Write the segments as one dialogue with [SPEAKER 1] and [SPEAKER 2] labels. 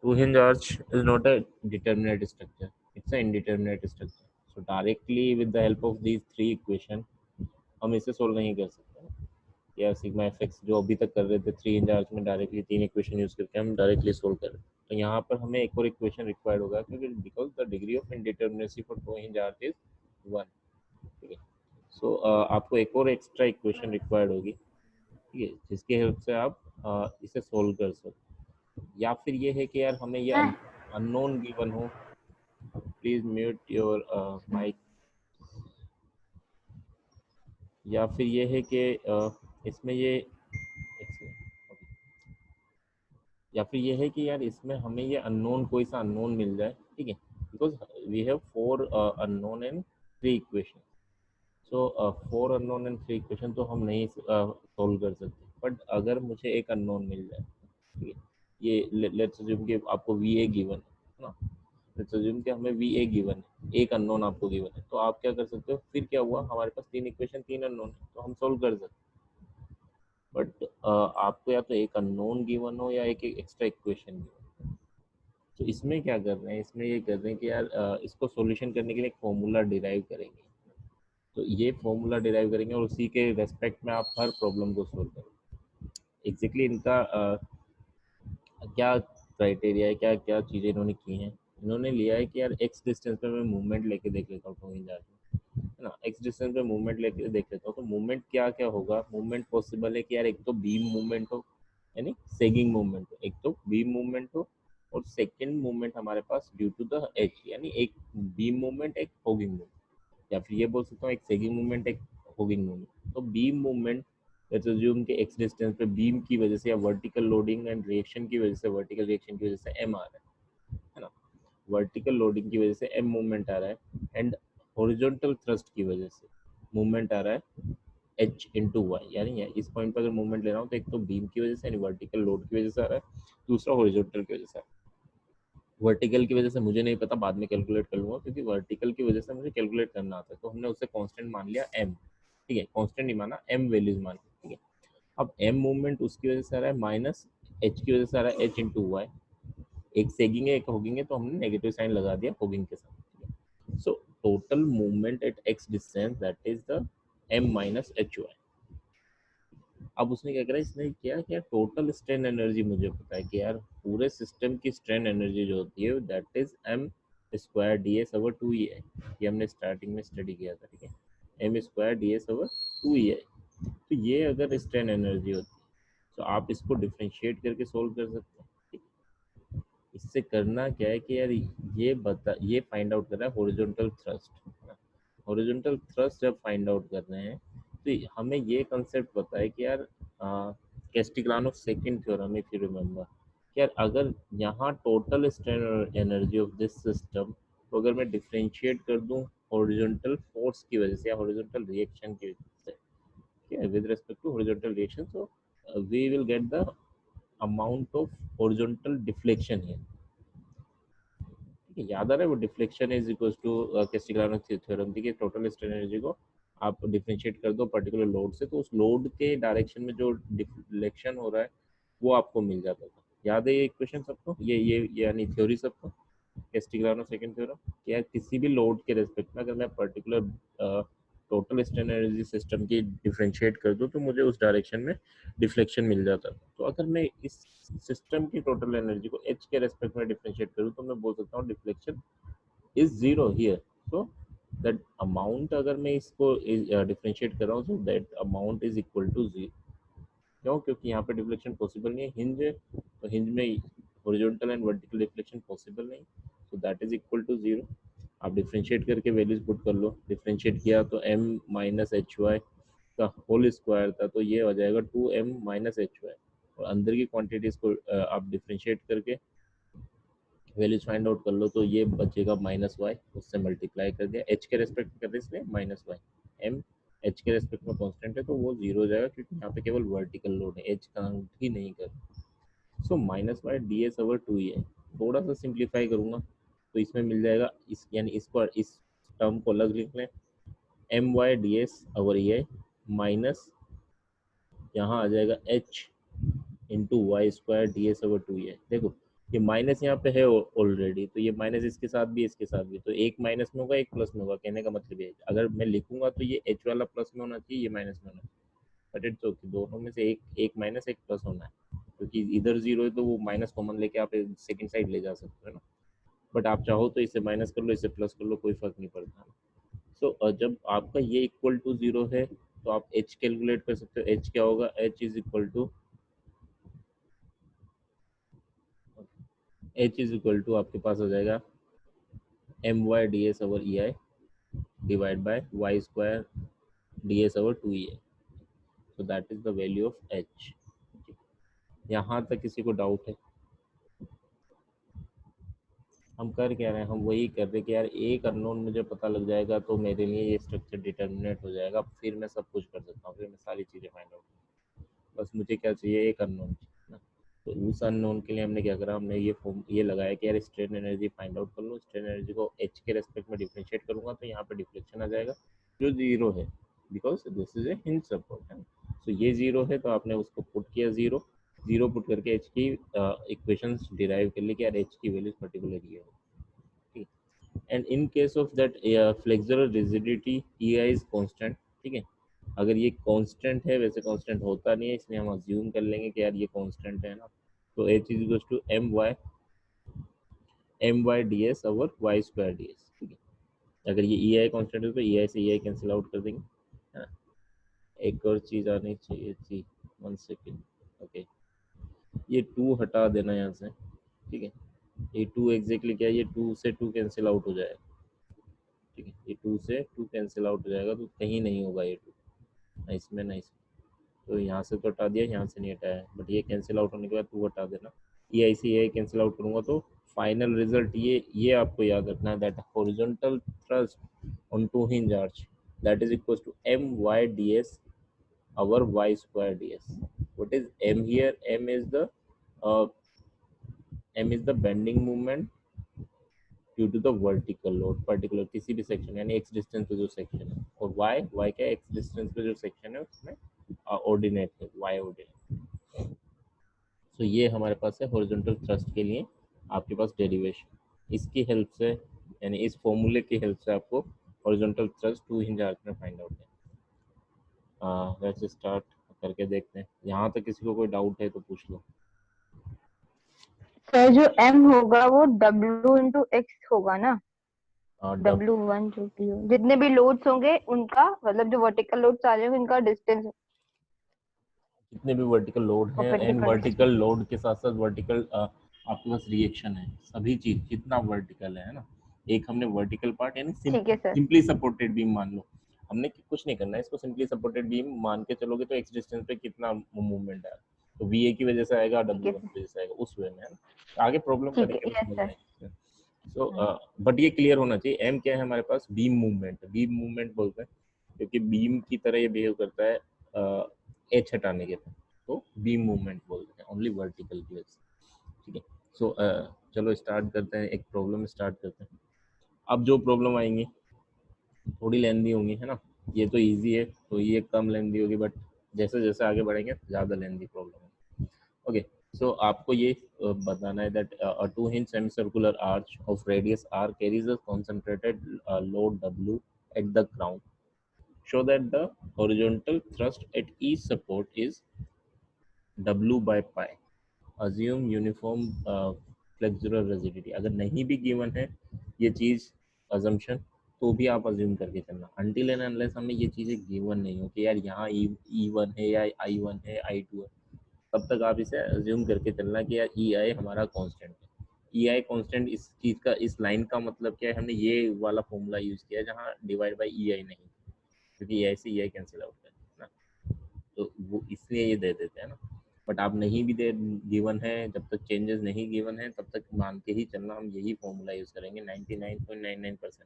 [SPEAKER 1] Two-hinge arch is not a determinate structure. It's an indeterminate structure. So directly with the help of these three equation हम इसे solve नहीं कर सकते या sigma F x जो अभी तक कर रहे थे थ्री इंच आर्च में डायरेक्टली तीन इक्वेशन यूज करके हम डायरेक्टली सोल्व कर रहे हैं। तो यहाँ पर हमें एक और इक्वेशन रिक्वायर्ड होगा क्योंकि because the degree of indeterminacy for to inch arch is 1। ठीक है। सो आपको एक और एक्स्ट्रा इक्वेशन रिक्वायर्ड होगी, ठीक है, जिसकी हेल्प से आप इसे सोल्व कर सकते। या फिर ये है कि यार हमें ये अननोन गिवन हो। Please mute your mic. या फिर ये है कि इसमें ये या फिर ये है कि यार इसमें हमें ये अननोन कोई सा अननोन मिल जाए, ठीक है, because we have four unknown and three equation. So four unknown and three equation तो हम नहीं सोल्व कर सकते, बट अगर मुझे एक अननोन मिल जाए, ठीक है, ये लेट्स अज्यूम कि आपको वी ए गिवन है ना, लेट्स अज्यूम कि हमें वी ए गिवन है, एक अननोन आपको गिवन है, तो आप क्या कर सकते हो, फिर क्या हुआ, हमारे पास तीन इक्वेशन तीन अननोन है तो हम सोल्व कर सकते। बट आपको या तो एक अननोन गिवन हो या एक एक्स्ट्रा इक्वेशन गिवन। तो इसमें क्या कर रहे हैं, इसमें ये कर रहे हैं कि यार इसको सॉल्यूशन करने के लिए एक फॉर्मूला डिराइव करेंगे। तो ये फॉर्मूला डिराइव करेंगे और उसी के रेस्पेक्ट में आप हर प्रॉब्लम को सोल्व करेंगे। एग्जैक्टली इनका क्या क्राइटेरिया है, क्या क्या चीज़ें इन्होंने की हैं। इन्होंने लिया है कि यार एक्स डिस्टेंस पे मैं मूवमेंट लेके देख लेता हूँ टू इंच है ना, एक्स डिस्टेंस पे मूवमेंट लेके देख लेता हूँ, तो मूवमेंट क्या क्या होगा। मूवमेंट पॉसिबल है कि यार एक तो बीम मूवमेंट हो, यानी सेगिंग मूवमेंट हो, एक तो बीम मूवमेंट हो, और सेकंड मूवमेंट हमारे पास ड्यू टू द एच, यानी एक बीम मूवमेंट एक होगिंग मूवमेंट, या फिर ये बोल सकता हूँ एक सेगिंग मूवमेंट एक होगिंग मूवमेंट। तो बीम मूवमेंट लेट्स अज्यूम के एक्स डिस्टेंस पे बीम की वजह से या वर्टिकल लोडिंग एंड रिएक्शन की वजह से, वर्टिकल रिएक्शन की वजह से एम आ रहा है ना, वर्टिकल लोडिंग की वजह से एम मूवमेंट आ रहा है, एंड हॉरिजॉन्टल थ्रस्ट की वजह से मूवमेंट आ रहा है एच इंटू वाई, यानी इस पॉइंट पर अगर मूवमेंट ले रहा हूँ तो एक तो बीम की वजह से यानी वर्टिकल लोड की वजह से आ रहा है, दूसरा हॉरिजॉन्टल की वजह से आ रहा है। वर्टिकल की वजह से मुझे नहीं पता, बाद में कैलकुलेट कर लूंगा, क्योंकि वर्टिकल की वजह से मुझे कैलकुलेट करना आता है, तो हमने उसे कांस्टेंट मान लिया एम। ठीक है, कांस्टेंट नहीं माना, एम वैल्यूज मान ली। ठीक है, अब एम मूवमेंट उसकी वजह से आ रहा है, माइनस एच की वजह से आ रहा है एच इंटू वाई। एक सेगिंग है एक होगिंग है, तो हमने नेगेटिव साइन लगा दिया होगिंग के साथ। ठीक है, so total movement at x distance that is the M minus H y. अब उसने क्या करा, इसने किया क्या, टोटल स्ट्रेन एनर्जी मुझे पता है कि यार पूरे सिस्टम की स्ट्रेन एनर्जी जो होती है that is M square D S over two E I. ये हमने स्टार्टिंग में स्टडी किया था। ठीक है, M square D S over two E I. तो ये अगर स्ट्रेन एनर्जी होती है तो आप इसको डिफ्रेंशिएट करके सोल्व कर सकते हैं। ठीक है? इससे करना क्या है कि यार ये फाइंड आउट कर रहा है हॉरिजॉन्टल थ्रस्ट। हॉरिजॉन्टल थ्रस्ट जब फाइंड आउट कर रहे हैं तो हमें ये कंसेप्ट पता है कि यार Castigliano second theorem, if you remember, कि यार अगर यहाँ total strain energy of this system तो अगर मैं डिफरेंशिएट कर दूं हॉरिजॉन्टल फोर्स की वजह से या हॉरिजॉन्टल रिएक्शन की वजह से, ठीक है, with respect to horizontal reaction, so we will get the amount of horizontal deflection है। ठीक है, याद आ रहा है वो deflection is equal to Castigliano theorem थी कि टोटल स्ट्रेन एनर्जी को आप डिफरेंशिएट कर दो पर्टिकुलर लोड से, तो उस लोड के डायरेक्शन में जो डिफ्लेक्शन हो रहा है वो आपको मिल जाता था। याद है ये इक्वेशन सबको, ये यानी थ्योरी सबको, कैस्टिग्लियानो सेकंड थ्योरम। क्या किसी भी लोड के रेस्पेक्ट में अगर मैं particular total strain energy system की डिफरेंशिएट कर दूं तो मुझे उस डायरेक्शन में डिफ्लेक्शन मिल जाता था। तो अगर मैं इस सिस्टम की टोटल एनर्जी को एच के रेस्पेक्ट में डिफरेंशिएट करूं तो मैं बोल सकता हूँ deflection is zero here. So that amount, अगर मैं इसको डिफरेंशिएट कर रहा हूँ, so that amount is equal to zero. क्यों? क्योंकि यहाँ पे डिफ्लेक्शन पॉसिबल नहीं है, हिंज है, तो हिंज में horizontal and vertical deflection possible नहीं, so that is equal to zero. आप डिफरेंशिएट करके वैल्यूज पुट कर लो, डिफरेंशिएट किया तो एम माइनस एच वाई का होल स्क्वायर था, तो ये हो जाएगा two M minus H Y, और अंदर की क्वांटिटीज को आप डिफरेंशिएट करके वैल्यूज फाइंड आउट कर लो, तो ये बचेगा माइनस वाई, उससे मल्टीप्लाई कर दिया, एच के रेस्पेक्ट में कर दिया इसलिए माइनस वाई, एम एच के रेस्पेक्ट में कांस्टेंट है तो वो जीरो हो जाएगा, क्योंकि यहाँ पे केवल वर्टिकल लोड है, एच काउंट ही नहीं कर। So minus y D S over two है। थोड़ा सा सिंप्लीफाई करूंगा तो इसमें मिल जाएगा इस, यानी इसको इस टर्म को अलग लिख लें, M Y D S over E I minus यहाँ आ जाएगा H into Y square D S over two है। देखो ये माइनस यहाँ पे है ऑलरेडी, तो ये माइनस इसके साथ भी इसके साथ भी, तो एक माइनस में होगा एक प्लस में होगा। कहने का मतलब ये अगर मैं लिखूंगा तो ये एच वाला प्लस में होना चाहिए, ये माइनस में होना चाहिए, बट इट्स ओके, दोनों में से एक एक माइनस एक प्लस होना है, क्योंकि इधर जीरो है तो वो माइनस कॉमन लेके आप सेकंड साइड ले जा सकते हो ना। बट आप चाहो तो इसे माइनस कर लो, इसे प्लस कर लो, कोई फर्क नहीं पड़ता। सो जब आपका ये इक्वल टू जीरो है तो आप एच कैलकुलेट कर सकते हो। एच क्या होगा, एच इज इक्वल टू आपके पास हो जाएगा M Y D S over E I divide by y square D S over two E I. So that is the value of H. यहाँ तक किसी को डाउट है? हम कर क्या रहे हैं, हम वही कर रहे हैं कि यार एक अननोन मुझे पता लग जाएगा तो मेरे लिए ये स्ट्रक्चर डिटर्मिनेट हो जाएगा, फिर मैं सब कुछ कर सकता हूँ, फिर मैं सारी चीज़ें फाइंड आउट। बस मुझे क्या चाहिए, एक अननोन चाहिए ना। तो उस अननोन के लिए हमने क्या करा, हमने ये फॉर्म ये लगाया कि यार स्ट्रेन एनर्जी फाइंड आउट कर लो। स्ट्रेन एनर्जी को एच के रेस्पेक्ट में डिफरेंशिएट करूंगा तो यहाँ पे डिफ्लेक्शन आ जाएगा जो जीरो है, because this is a hinge support है। तो ये जीरो है तो आपने उसको पुट किया जीरो, जीरो पुट करके एच की इक्वेशंस डिराइव कर ली कि यार एच की वैल्यूज पर्टिकुलर ये हो। ठीक है, and in case of that flexural rigidity E I is constant. ठीक है, अगर ये कांस्टेंट है, वैसे कांस्टेंट होता नहीं है इसलिए हम अज्यूम कर लेंगे कि यार ये कांस्टेंट है ना, तो H is equal to M Y D S over y square D s. ठीक है, अगर ये ई आई कॉन्स्टेंट है तो ई आई से ई आई कैंसिल आउट कर देंगे, है ना। एक और चीज़ आनी चाहिए थी, 1 सेकेंड। ओके, ये टू हटा देना यहाँ से। ठीक है, ये टू एग्जैक्टली क्या है, ये टू से टू कैंसिल आउट हो जाएगा। ठीक है, ये टू से टू कैंसिल आउट हो जाएगा तो कहीं नहीं होगा ये टू, ना इसमें ना इसमें। तो यहाँ से तो हटा दिया, यहाँ से नहीं हटाया, बट ये कैंसिल आउट होने के बाद टू हटा देना। ई आई से ए आई कैंसिल आउट करूँगा तो फाइनल रिजल्ट ये आपको याद रखना है, that horizontal thrust on two hinge arch that is equal to M Y D s over y square D s. What is M here, M is the bending movement due to the vertical load, particular किसी भी section यानी x distance पे जो section है, और Y क्या x distance पे जो सेक्शन है उसमें ऑर्डिनेट है, वाई ऑर्डिनेट। सो ये हमारे पास है हॉरिजॉन्टल थ्रस्ट के लिए आपके पास डेरिवेशन, इसकी हेल्प से यानी इस फॉर्मूले की हेल्प से आपको horizontal thrust two hinge arch में फाइंड आउट है। लेट्स स्टार्ट करके देखते हैं। यहाँ तक किसी को कोई डाउट है तो पूछ लो।
[SPEAKER 2] सर जो m होगा वो w इंटू एक्स होगा ना, W1 जो भी हो, जितने भी लोड्स होंगे उनका मतलब जो वर्टिकल लोड्स आ जाएंगे उनका डिस्टेंस
[SPEAKER 1] जितने भी वर्टिकल लोड हैं एंड
[SPEAKER 2] परपेंडिकुलर
[SPEAKER 1] वर्टिकल लोड के साथ साथ वर्टिकल आपके पास रिएक्शन है, सभी चीज जितना वर्टिकल है ना। एक हमने वर्टिकल पार्ट यानी
[SPEAKER 2] ठीक है सर।
[SPEAKER 1] सिंपली सपोर्टेड बीम मान लो, हमने कुछ नहीं करना है इसको, सिंपली सपोर्टेड बीम मान के चलोगे तो एक्स डिस्टेंस पे कितना मूवमेंट है, तो वी ए की वजह से आएगा,
[SPEAKER 2] ठीक है
[SPEAKER 1] W1
[SPEAKER 2] सर।
[SPEAKER 1] की वजह से आएगा, उस वे में है ना। आगे प्रॉब्लम
[SPEAKER 2] ठीक है,
[SPEAKER 1] करेंगे तो
[SPEAKER 2] यस
[SPEAKER 1] समझ
[SPEAKER 2] सर।
[SPEAKER 1] आएगी। सो बट ये क्लियर होना चाहिए, एम क्या है हमारे पास, बीम मूवमेंट, बीम मूवमेंट बोलते हैं क्योंकि बीम की तरह ये बिहेव करता है एच हटाने के बाद, तो बीम मूवमेंट बोलते हैं ओनली वर्टिकल की वजह से। ठीक है, सो चलो स्टार्ट करते हैं, एक प्रॉब्लम स्टार्ट करते हैं। अब जो प्रॉब्लम आएंगी थोड़ी लेंदी होंगी, है ना। ये तो इजी है तो ये कम लेंदी होगी, बट जैसे जैसे आगे बढ़ेंगे ज़्यादा लेंदी प्रॉब्लम है। ओके, सो आपको ये बताना है that a two hinge semicircular arch of radius r carries a concentrated load W at the ground. Show that the horizontal thrust at each support is W by pi. Assume uniform flexural rigidity. अगर नहीं भी given है ये चीज़ assumption, तो भी आप assume करके चलना अनटिल एंड अनलेस हमें ये चीज़ें गिवन नहीं हो कि यार यहाँ E1 है या I1 है I2 है, तब तक आप इसे अज्यूम करके चलना कि यार ई आई हमारा कांस्टेंट है। ई आई कांस्टेंट इस चीज़ का, इस लाइन का मतलब क्या है, हमने ये वाला फॉर्मूला यूज़ किया है जहाँ डिवाइड बाई ई आई नहीं, क्योंकि ई आई से ई आई कैंसिल आउट है ना, तो वो इसलिए ये दे देते हैं ना। बट आप नहीं भी दे गिवन है, जब तक चेंजेस नहीं गिवन है तब तक मान के ही चलना, हम यही फॉर्मूला यूज़ करेंगे 99.99%।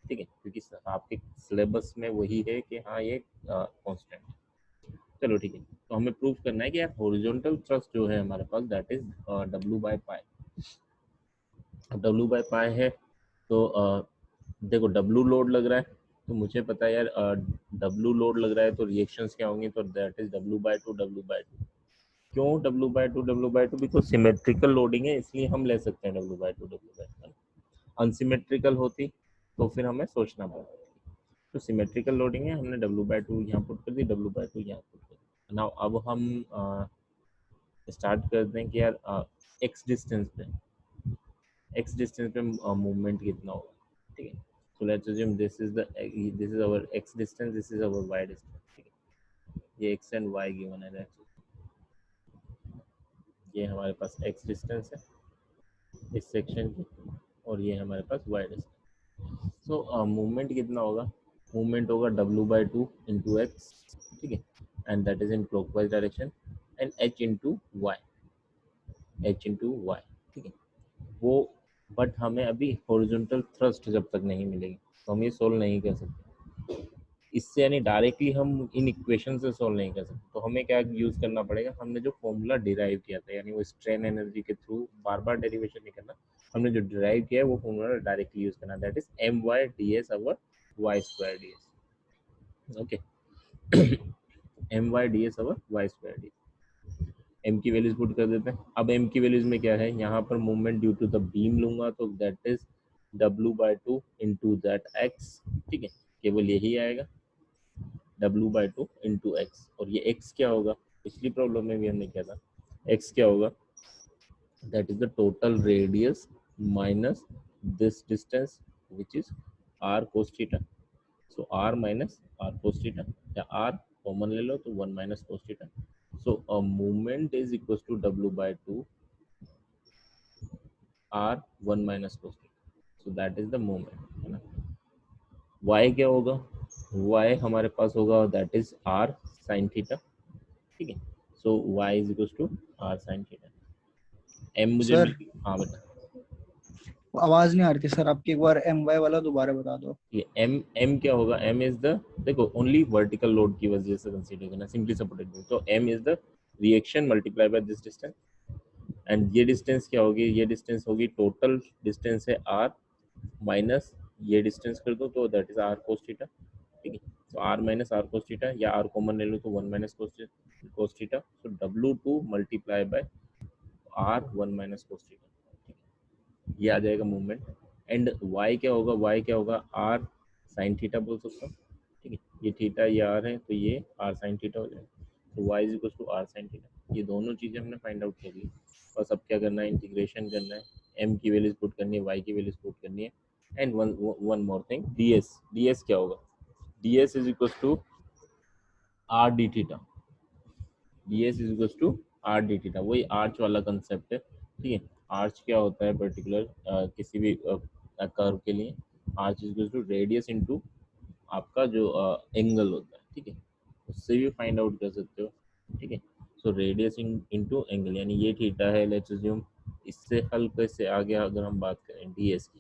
[SPEAKER 1] ठीक है, क्योंकि आपके सिलेबस में वही है कि हाँ ये कांस्टेंट है। चलो ठीक है, तो हमें प्रूव करना है कि यार हॉरिजॉन्टल थ्रस्ट जो है हमारे पास that is W by pi. W by pi है तो देखो W लोड लग रहा है, तो मुझे पता है यार W लोड लग रहा है तो रिएक्शंस क्या होंगी, तो that is W by two W by two. क्यों W/2 बिकॉज सिमेट्रिकल लोडिंग है, इसलिए हम ले सकते हैं W/2 अनसिमेट्रिकल होती तो फिर हमें सोचना पड़ता। तो सिमेट्रिकल लोडिंग है, हमने W/2 यहाँ पुट कर दी, W/2 यहाँ पुट कर दी। नाउ अब हम स्टार्ट कर दें कि यार x डिस्टेंस पे मूवमेंट कितना होगा, ठीक है। So let's assume this is our x distance, this is our y distance, ठीक है। ये x एंड y गिवन है, ये हमारे पास x डिस्टेंस है इस सेक्शन की, और ये हमारे पास y डिस्टेंस। सो मूवमेंट कितना होगा, मूवमेंट होगा W/2 इंटू एक्स, ठीक है, and that is in clockwise direction, and h into y, ठीक है। वो बट हमें अभी हॉरिजॉन्टल थ्रस्ट जब तक नहीं मिलेगी तो हम ये सोल्व नहीं कर सकते इससे, यानी डायरेक्टली हम इन इक्वेशन से सोल्व नहीं कर सकते। तो हमें क्या यूज करना पड़ेगा, हमने जो फॉर्मूला डिराइव किया था, यानी वो स्ट्रेन एनर्जी के थ्रू बार बार डेरिवेशन नहीं करना, हमने जो डिराइव किया है वो फॉर्मूला डायरेक्टली यूज करना, that is my/ds/y²ds, okay. my/ds/y²ds, m की वैल्यूज पुट कर देते हैं। अब m की वैल्यूज में क्या है, यहाँ पर movement due to the beam लूंगा तो that is W/2 into that x, ठीक है, केवल यही आएगा W/2 इंटू एक्स। और ये x क्या होगा, पिछली प्रॉब्लम में भी हमने किया था, x क्या होगा, that is the total radius minus this distance which is r cos theta. So r माइनस r cos थीटा, या r कॉमन ले लो तो 1 minus cos theta. So uh movement is equal to W/2 r 1 minus cos theta, so that is the movement, है ना। y क्या होगा, y हमारे पास होगा that is r sin theta, ठीक है। So y is equal to r sin theta. m मुझे
[SPEAKER 3] सर
[SPEAKER 1] मिल गई, हाँ बेटा।
[SPEAKER 3] आवाज नहीं आ रही थी सर आपकी, एक बार my वाला दोबारा बता दो।
[SPEAKER 1] ये m क्या होगा, m इज द, देखो ओनली वर्टिकल लोड की वजह से कंसीडर करना, सिंपली सपोर्टेड, तो m is the reaction multiply by this distance, and ये डिस्टेंस क्या होगी, ये डिस्टेंस होगी टोटल डिस्टेंस है r माइनस ये डिस्टेंस कर दो तो that is r cos theta, ठीक है। तो r माइनस r cos थीटा, या r कॉमन ले लो तो 1 minus cos theta, so W/2 multiply by r 1 minus cos theta, ठीक है। ये आ जाएगा मूवमेंट। एंड y क्या होगा, y क्या होगा, r sin थीटा बोल सकता हूँ, ठीक है। ये थीटा ये r है तो ये r sin थीटा हो जाएगा, तो y is equal to r sin theta. ये दोनों चीज़ें हमने फाइंड आउट कर ली, बस अब क्या करना है, इंटीग्रेशन करना है, m की वैल्यूज पुट करनी है, y की वैल्यूज पुट करनी है, and one more thing, ds क्या होगा, ds is equal to r d theta, ds is equal to r d theta, वही आर्च वाला कंसेप्ट है, ठीक है। आर्च क्या होता है पर्टिकुलर किसी भी कर्व के लिए, arch is equal to radius into आपका जो एंगल होता है, ठीक है, उससे भी फाइंड आउट कर सकते हो, ठीक है। सो रेडियस इनटू एंगल, यानी ये थीटा है, लेट्स अज्यूम, इससे हल्के से आगे अगर हम बात करें ds की,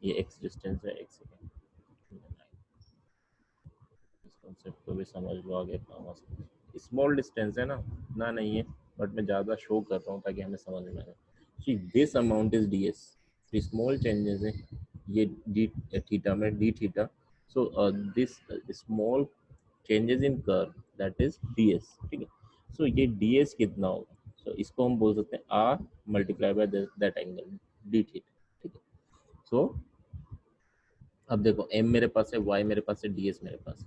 [SPEAKER 1] ये x डिस्टेंस है, x सेकेंड, इस कॉन्सेप्ट को भी समझ लो आगे काम आ सकता है। स्मॉल डिस्टेंस है ना, ना नहीं है, बट मैं ज़्यादा शो कर रहा हूँ ताकि हमें समझ में आए। See this amount is ds, small changes है ये d थीटा में, d थीटा, so this small changes in curve that is ds, ठीक है। सो ये ds कितना होगा, सो इसको हम बोल सकते हैं r multiply by that angle d theta, ठीक है। सो अब देखो m मेरे पास है, y मेरे पास है, ds मेरे पास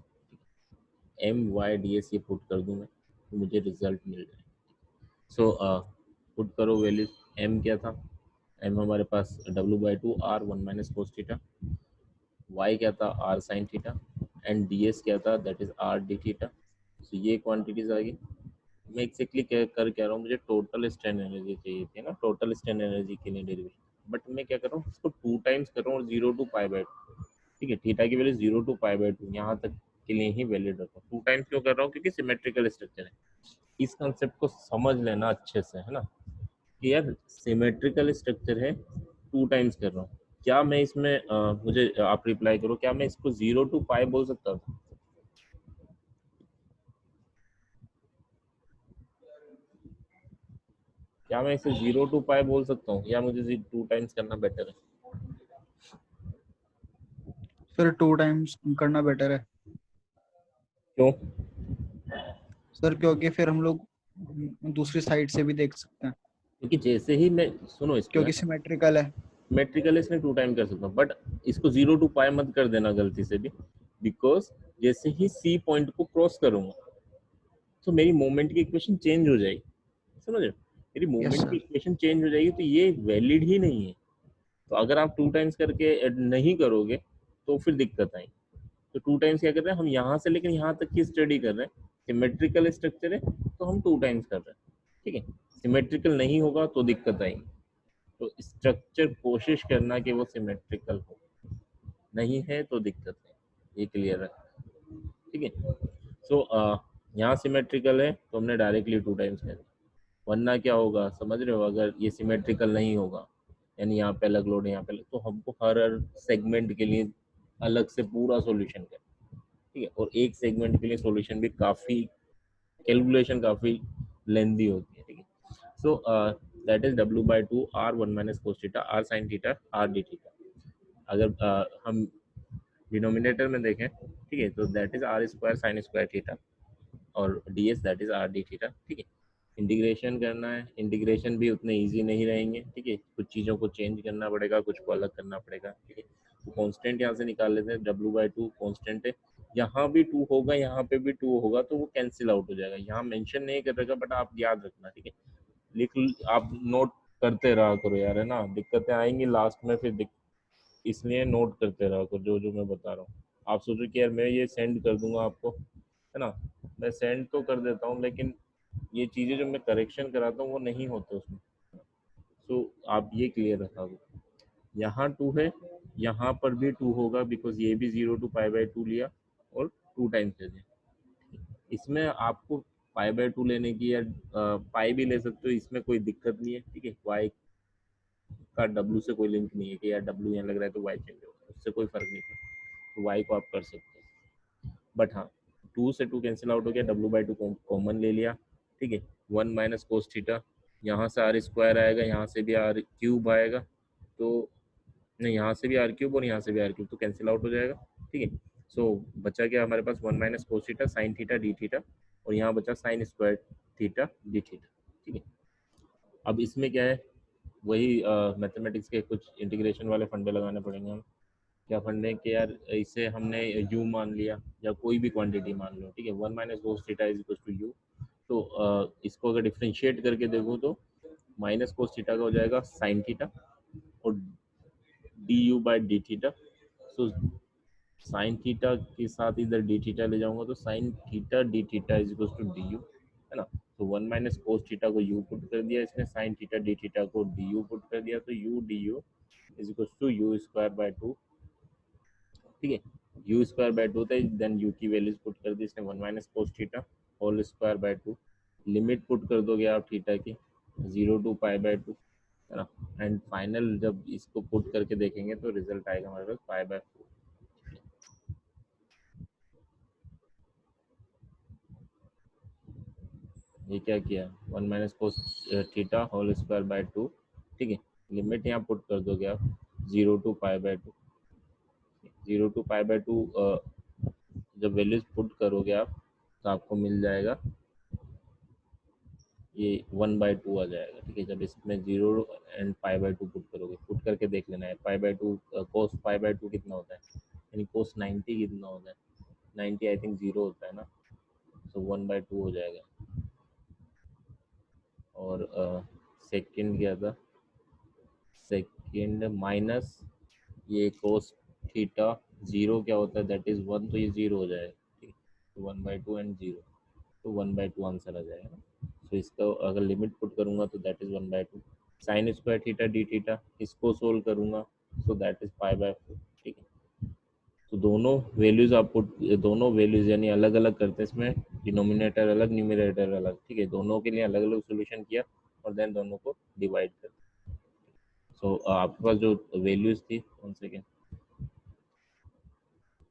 [SPEAKER 1] है, my/ds ये पुट कर दूं मैं तो मुझे रिजल्ट मिल रहा है। सो पुट करो वैल्यू, m क्या था, m हमारे पास W/2 r 1 माइनस cos थीटा, y क्या था r sin थीटा, एंड ds क्या था दैट इज r d थीटा। सो ये क्वांटिटीज आ गई। मैं एक्जेक्टली कर क्या रहा हूँ, मुझे टोटल स्ट्रेन एनर्जी चाहिए थी ना, टोटल स्ट्रेन एनर्जी के लिए डेरिवेशन, बट मैं क्या कर रहा हूँ, इसको 2 टाइम्स कर रहा हूँ, 0 to π/2, ठीक है। थीटा की वैल्यू 0 to π/2 यहाँ तक के लिए ही वैलिड रखा हूँ। 2 टाइम्स क्यों कर रहा हूँ, क्योंकि सिमेट्रिकल स्ट्रक्चर है। इस कंसेप्ट को समझ लेना अच्छे से, है ना, कि यार सिमेट्रिकल स्ट्रक्चर है, 2 टाइम्स कर रहा हूँ। क्या मैं इसमें मुझे आप रिप्लाई करो, क्या मैं इसको 0 to π बोल सकता हूँ, क्या मैं इसे 0 to π बोल सकता हूँ, या मुझे 2 टाइम्स करना बेटर है?
[SPEAKER 3] सर 2 टाइम्स करना बेटर है
[SPEAKER 1] क्यों?
[SPEAKER 3] सर, क्योंकि फिर हम लोग दूसरी साइड से भी देख सकते हैं
[SPEAKER 1] क्योंकि जैसे ही मैं सुनो इसको
[SPEAKER 3] क्योंकि सिमेट्रिकल है।
[SPEAKER 1] सिमेट्रिकल इसमें 2 टाइम कर सकता हूँ, बट इसको 0 to पाई मत कर देना गलती से भी, बिकॉज जैसे ही सी पॉइंट को क्रॉस करूंगा तो मेरी मोमेंट की इक्वेशन चेंज हो जाएगी, समझ रहे हो? मेरी
[SPEAKER 3] यस
[SPEAKER 1] मोमेंट की
[SPEAKER 3] सर।
[SPEAKER 1] इक्वेशन चेंज हो जाएगी, तो ये वैलिड ही नहीं है। तो अगर आप 2 टाइम्स करके नहीं करोगे तो फिर दिक्कत आएगी। तो 2 टाइम्स क्या कर रहे हैं हम यहाँ से, लेकिन यहाँ तक की स्टडी कर रहे हैं, सिमेट्रिकल स्ट्रक्चर है तो हम 2 टाइम्स कर रहे हैं, ठीक है। सिमेट्रिकल नहीं होगा तो दिक्कत आएगी। तो स्ट्रक्चर कोशिश करना कि वो सिमेट्रिकल हो, नहीं है तो दिक्कत है, ये क्लियर है, ठीक है। सो यहाँ सिमेट्रिकल है तो हमने डायरेक्टली 2 टाइम्स कर दिया, वरना क्या होगा समझ रहे हो, अगर ये सिमेट्रिकल नहीं होगा, यानी यहाँ पे अलग लोड है यहाँ पे अलग, तो हमको हर सेगमेंट के लिए अलग से पूरा सॉल्यूशन करना, ठीक है। और एक सेगमेंट के लिए सॉल्यूशन भी काफ़ी, कैलकुलेशन काफ़ी लेंदी होती है, ठीक है। सो that is W/2 R1 minus cos theta R sin theta R d theta. अगर हम डिनोमिनेटर में देखें, ठीक है, तो that is R square sine square theta और ds that is R d theta, ठीक है। इंटीग्रेशन करना है, इंटीग्रेशन भी उतने इजी नहीं रहेंगे, ठीक है, कुछ चीज़ों को चेंज करना पड़ेगा, कुछ को अलग करना पड़ेगा, ठीक है। तो कांस्टेंट यहाँ से निकाल लेते हैं, W/2 कांस्टेंट है, यहाँ भी 2 होगा, यहाँ पे भी 2 होगा, तो वो कैंसिल आउट हो जाएगा। यहाँ मेंशन नहीं कर रखा, बट आप याद रखना, ठीक है, आप नोट करते रहा करो यार, है ना, दिक्कतें आएंगी लास्ट में फिर इसलिए नोट करते रहा करो जो जो मैं बता रहा हूँ। आप सोचो कि यार मैं ये सेंड कर दूंगा आपको, है ना, मैं सेंड तो कर देता हूँ, लेकिन ये चीज़ें जो मैं करेक्शन कराता हूँ वो नहीं होते उसमें। सो आप ये क्लियर रखा करो, यहाँ 2 है, यहाँ पर भी 2 होगा, बिकॉज ये भी 0 to π/2 लिया और 2 टाइम्स दे दिया। इसमें आपको π/2 लेने की या पाई भी ले सकते हो, इसमें कोई दिक्कत नहीं है, ठीक है। वाई का W से कोई लिंक नहीं है कि यार W यहाँ लग रहा है तो वाई चेंज होगा, उससे कोई फर्क नहीं पड़ता, तो वाई को आप कर सकते हो। बट हाँ, 2 से 2 कैंसिल आउट हो गया, W/2 कॉमन ले लिया, ठीक है। 1 माइनस कोस थीटा, यहाँ से R स्क्वायर आएगा, यहाँ से भी R क्यूब आएगा, तो नहीं, यहाँ से भी R क्यूब और यहाँ से भी R क्यूब, तो कैंसिल आउट हो जाएगा, ठीक है। सो बचा क्या हमारे पास, 1 minus cos theta sine theta D theta, और यहाँ बचा sine square theta D theta, ठीक है। अब इसमें क्या है, वही मैथमेटिक्स के कुछ इंटीग्रेशन वाले फंडे लगाने पड़ेंगे हम। क्या फंडे कि यार इसे हमने u मान लिया या कोई भी क्वांटिटी मान लो, ठीक है, 1 minus cos theta is equal to u, तो इसको अगर डिफ्रेंशिएट करके देखो तो माइनस कोस थीटा का हो जाएगा साइन थीटा और d u by d theta. So sine theta के साथ इधर डी थीटा ले जाऊंगा तो sine theta D theta is equal to d u, है ना। तो 1 माइनस कोस थीटा को u पुट कर दिया इसने, साइन थीटा डी थीटा को डी यू पुट कर दिया, तो u d u is equal to u square by 2, ठीक है। यू स्क्वायर बाय 2 था, देन यू की वैल्यूज पुट कर दी इसने, 1 minus cos theta whole square by 2, limit put कर दोगे आप थीटा की 0 to π/2, है ना। एंड फाइनल जब इसको पुट करके देखेंगे तो रिजल्ट आएगा हमारे पास π/4। ये क्या किया, 1 minus cos theta whole square by 2, ठीक है। लिमिट यहाँ पुट कर दोगे आप 0 to π/2, 0 to π/2 जब वैल्यूज पुट करोगे आप तो आपको मिल जाएगा ये 1/2 आ जाएगा, ठीक है। जब इसमें 0 एंड π/2 पुट करोगे, पुट करके देख लेना है π/2 कोस π/2 कितना होता है, यानी कोस 90 कितना होता है, 90 आई थिंक 0 होता है ना, सो 1/2 हो जाएगा। और सेकंड क्या था, सेकंड माइनस ये कोस थीटा 0 क्या होता है, दैट इज 1, तो ये 0 हो जाएगा, ठीक है। तो 1/2 एंड 0, तो 1/2 आंसर आ जाएगा ना। सो इसका अगर लिमिट पुट करूंगा तो that is 1/2, sine square theta D theta इसको सोल्व करूंगा, सो दैट इज π/4, ठीक है। तो दोनों वैल्यूज आप पुट, दोनों वैल्यूज यानी अलग अलग करते हैं, इसमें डिनोमिनेटर अलग न्यूमरेटर अलग, ठीक है, दोनों के लिए अलग अलग सोल्यूशन किया और देन दोनों को डिवाइड कर। सो आपके पास जो वैल्यूज थी, वन सेकेंड,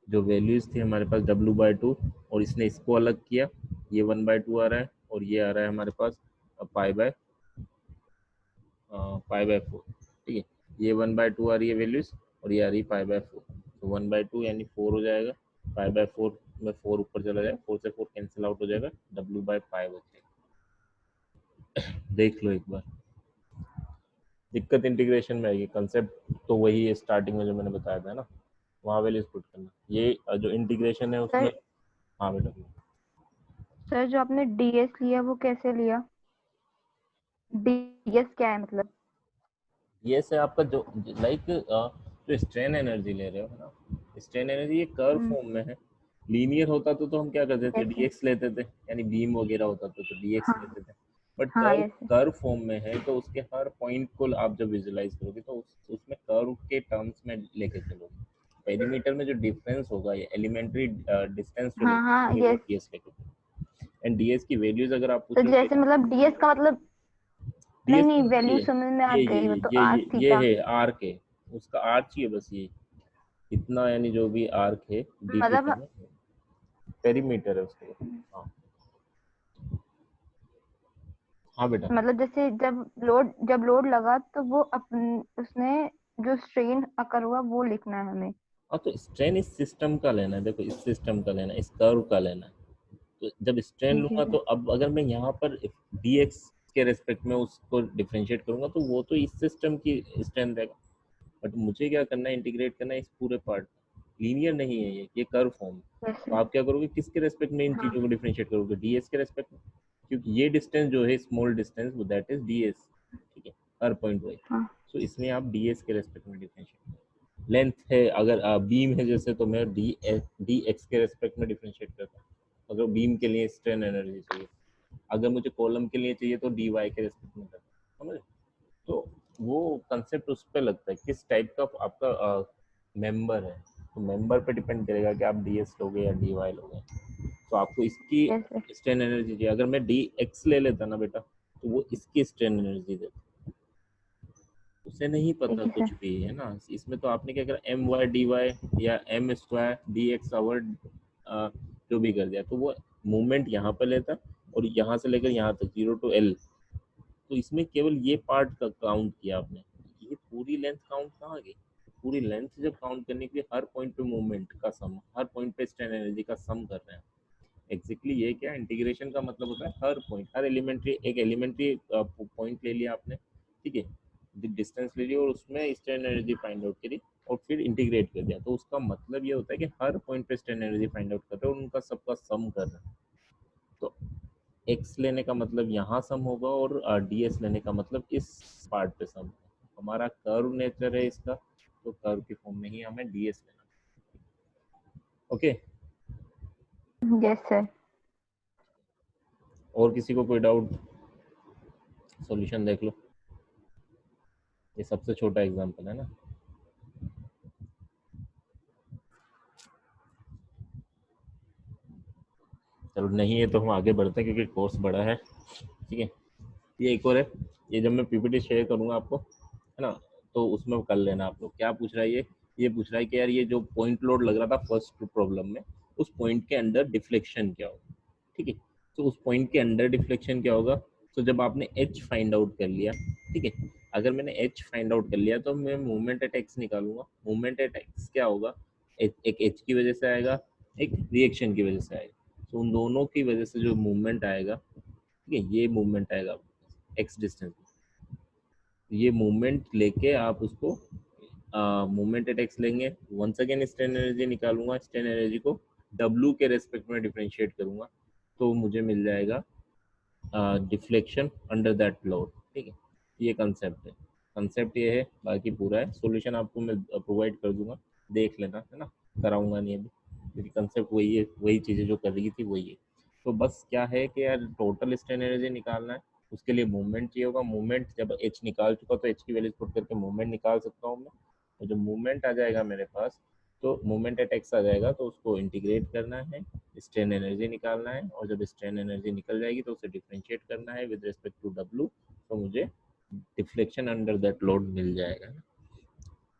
[SPEAKER 1] जो वैल्यूज थी हमारे पास W/2 और इसने इसको अलग किया, ये 1/2 आ रहा है और ये आ रहा है हमारे पास π/4, ठीक है। ये 1/2 आ रही है वैल्यूज और ये आ रही है π/4, तो 1/2 यानी 4 हो जाएगा, π/4 में 4 ऊपर चला जाएगा, 4 से 4 कैंसिल आउट हो जाएगा, W/π बचेगा। देख लो एक बार, दिक्कत इंटीग्रेशन में आएगी। कंसेप्ट तो वही है स्टार्टिंग में जो मैंने बताया था ना, वहाँ वैल्यूज पुट करना। ये जो इंटीग्रेशन है उसमें,
[SPEAKER 2] सर
[SPEAKER 1] हाँ बेटा।
[SPEAKER 2] सर जो आपने डीएस लिया वो कैसे लिया? डीएस क्या है मतलब?
[SPEAKER 1] ये से आपका जो लाइक जो स्ट्रेन एनर्जी ले रहे हो ना, स्ट्रेन एनर्जी ये कर्व फॉर्म में है। लीनियर होता तो हम क्या करते थे,
[SPEAKER 2] यस सर।
[SPEAKER 1] डीएक्स लेते थे, यानी बीम वगैरह होता तो डीएक्स
[SPEAKER 2] हाँ
[SPEAKER 1] लेते थे। बट
[SPEAKER 2] हाँ
[SPEAKER 1] curve
[SPEAKER 2] yes sir.
[SPEAKER 1] Curve form में है तो उसके हर पॉइंट को आप जब विजुलाइज करोगे तो उसमें कर्व के टर्म्स में लेके चलोगे। पेरीमीटर में जो डिफरेंस होगा, ये एलिमेंट्री डिस्टेंस जो
[SPEAKER 2] हाँ
[SPEAKER 1] लेके
[SPEAKER 2] हाँ
[SPEAKER 1] चलोगे वो
[SPEAKER 2] यस।
[SPEAKER 1] डीएस लेके चलोगे। एंड डीएस की वैल्यूज अगर आप
[SPEAKER 2] तो
[SPEAKER 1] पूछोगे,
[SPEAKER 2] जैसे मतलब डीएस का मतलब, नहीं
[SPEAKER 1] डीएस का
[SPEAKER 2] नहीं
[SPEAKER 1] मतलब
[SPEAKER 2] वैल्यू समझ में आ
[SPEAKER 1] ये
[SPEAKER 2] गई, वो तो
[SPEAKER 1] ये
[SPEAKER 2] आर
[SPEAKER 1] ये
[SPEAKER 2] थीटा।
[SPEAKER 1] है आर के, उसका आर्च ही है बस ये इतना, यानी जो भी आर्क है डी थीटा
[SPEAKER 2] मतलब
[SPEAKER 1] में, पेरीमीटर है उसके। हाँ हाँ बेटा।
[SPEAKER 2] मतलब जैसे जब लोड लगा तो वो अपन उसने जो स्ट्रेन अकर हुआ वो लिखना है हमें।
[SPEAKER 1] हाँ तो स्ट्रेन इस सिस्टम का लेना है, देखो इस सिस्टम का लेना है, इस कर्व का लेना है। तो जब स्ट्रेन
[SPEAKER 2] जी
[SPEAKER 1] लूंगा तो
[SPEAKER 2] सर।
[SPEAKER 1] अब अगर मैं यहाँ पर dx के रेस्पेक्ट में उसको डिफरेंशिएट करूंगा तो वो तो इस सिस्टम की स्ट्रेन देगा। बट मुझे क्या करना है, इंटीग्रेट करना है इस पूरे पार्ट। लीनियर नहीं है ये कर्व फॉर्म।
[SPEAKER 2] यस
[SPEAKER 1] तो
[SPEAKER 2] सर।
[SPEAKER 1] आप क्या करोगे, किसके रेस्पेक्ट में इन
[SPEAKER 2] हाँ
[SPEAKER 1] चीज़ों को डिफरेंशिएट करोगे, डीएस के रेस्पेक्ट में। क्योंकि ये डिस्टेंस जो है स्मॉल डिस्टेंस, वो दैट इज डीएस, ठीक है, हर पॉइंट वाइज।
[SPEAKER 2] हाँ
[SPEAKER 1] सो इसमें आप डीएस के रेस्पेक्ट में डिफरेंशिएट। लेंथ है, अगर बीम है जैसे, तो मैं डी एक्स के रेस्पेक्ट में डिफरेंशिएट करता हूँ, अगर बीम के लिए स्ट्रेन एनर्जी चाहिए। अगर मुझे कॉलम के लिए चाहिए तो डी वाई के रेस्पेक्ट में करता हूँ, समझे। तो वो कंसेप्ट उस पर लगता है किस टाइप का आपका मेंबर है। तो मेंबर पे डिपेंड करेगा कि आप डी एस लोगे या डी वाई लोगे। तो आपको इसकी
[SPEAKER 2] यस सर।
[SPEAKER 1] स्ट्रेन एनर्जी चाहिए, अगर मैं डी एक्स ले लेता ना बेटा, तो वो इसकी स्ट्रेन एनर्जी देता। उसे नहीं पता
[SPEAKER 2] ठीक है
[SPEAKER 1] कुछ
[SPEAKER 2] सर।
[SPEAKER 1] भी, है ना। इसमें तो आपने क्या करा, एम वाई डी वाई या M square d x over जो भी कर दिया, तो वो मूवमेंट यहाँ पर लेता, और यहाँ से लेकर यहाँ तक 0 to L। तो इसमें केवल ये पार्ट का काउंट किया आपने, ये पूरी लेंथ काउंट कहाँ गई। पूरी लेंथ जब काउंट करने के लिए हर पॉइंट पे मूवमेंट का सम, हर पॉइंट पे स्ट्रेन एनर्जी का सम कर रहे हैं। एग्जैक्टली ये क्या इंटीग्रेशन का मतलब होता है, हर पॉइंट, हर एलिमेंट्री, एक एलिमेंट्री पॉइंट ले लिया आपने, ठीक है, डिस्टेंस ले लिया और उसमें स्ट्रेन एनर्जी फाइंड आउट करी और फिर इंटीग्रेट कर दिया। तो उसका मतलब ये होता है कि हर पॉइंट पे स्ट्रेन एनर्जी फाइंड आउट कर रहे हैं और उनका सबका सम कर रहे हैं। तो एक्स लेने का मतलब यहाँ सम होगा और डीएस लेने का मतलब इस पार्ट पे सम होगा। हमारा कर्व नेचर है इसका, तो कर्व की फॉर्म में ही हमें डीएस लेना। ओके।
[SPEAKER 2] Yes sir.
[SPEAKER 1] और किसी को कोई डाउट, सॉल्यूशन देख लो। ये सबसे छोटा एग्जांपल है ना। चलो नहीं है तो हम आगे बढ़ते हैं क्योंकि कोर्स बड़ा है, ठीक है। ये एक और है, ये जब मैं पीपीटी शेयर करूंगा आपको, है ना, तो उसमें कर लेना आप लोग। क्या पूछ रहा है ये पूछ रहा है कि यार ये जो पॉइंट लोड लग रहा था फर्स्ट प्रॉब्लम में, उस पॉइंट के अंदर डिफ्लेक्शन क्या होगा, ठीक है। तो उस पॉइंट के अंदर डिफ्लेक्शन क्या होगा। तो जब आपने एच फाइंड आउट कर लिया, ठीक है, अगर मैंने एच फाइंड आउट कर लिया तो मैं मूवमेंट एट एक्स निकालूंगा। मूवमेंट एट एक्स क्या होगा, एक एच की वजह से आएगा, एक रिएक्शन की वजह से आएगा। तो उन दोनों की वजह से जो मूवमेंट आएगा, ठीक है, ये मूवमेंट आएगा एक्स डिस्टेंस में। ये मूवमेंट लेके आप उसको मूवमेंट एट एक्स लेंगे, वंस अगेन स्ट्रेन एनर्जी निकालूंगा, स्ट्रेन एनर्जी को डब्ल्यू के रेस्पेक्ट में डिफरेंशिएट करूंगा, तो मुझे मिल जाएगा डिफ्लेक्शन अंडर दैट लोड, ठीक है। ये कंसेप्ट है, कंसेप्ट ये है, बाकी पूरा है सॉल्यूशन आपको मैं प्रोवाइड कर दूंगा, देख लेना, है ना। कराऊंगा नहीं अभी क्योंकि कंसेप्ट वही है, वही चीज़ें जो कर रही थी वही है। तो बस क्या है कि यार टोटल स्ट्रेन एनर्जी निकालना है, उसके लिए मूवमेंट चाहिए होगा। मूवमेंट जब एच निकाल चुका तो एच की वैल्यू पुट करके मूवमेंट निकाल सकता हूँ मैं। और जब मूवमेंट आ जाएगा मेरे पास, तो मूवमेंट एट एक्स आ जाएगा, तो उसको इंटीग्रेट करना है, स्ट्रेन एनर्जी निकालना है, और जब स्ट्रेन एनर्जी निकल जाएगी तो उसे डिफरेंशिएट करना है विद रिस्पेक्ट टू डब्ल्यू, तो मुझे डिफ्लेक्शन अंडर दैट लोड मिल जाएगा।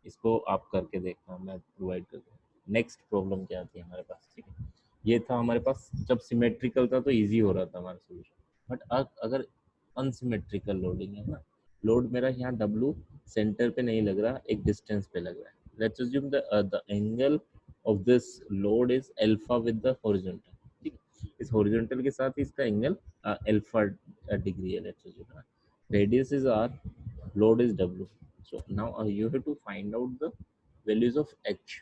[SPEAKER 1] इसको आप करके देखना, मैं प्रोवाइड कर दूँगा। नेक्स्ट प्रॉब्लम क्या आती है हमारे पास, ठीक है। ये था हमारे पास, जब सिमेट्रिकल था तो इजी हो रहा था हमारा सोल्यूशन। बट अगर अनसिमेट्रिकल लोडिंग है ना, लोड मेरा यहाँ डब्ल्यू सेंटर पे नहीं लग रहा, एक डिस्टेंस पे लग रहा है। Let's assume the angle of this load is alpha with the horizontal, ठीक है। इस हॉरिजॉन्टल के साथ इसका एंगल अल्फा डिग्री है, let's assume radius is r, load is w. So now you have to find out the values of h.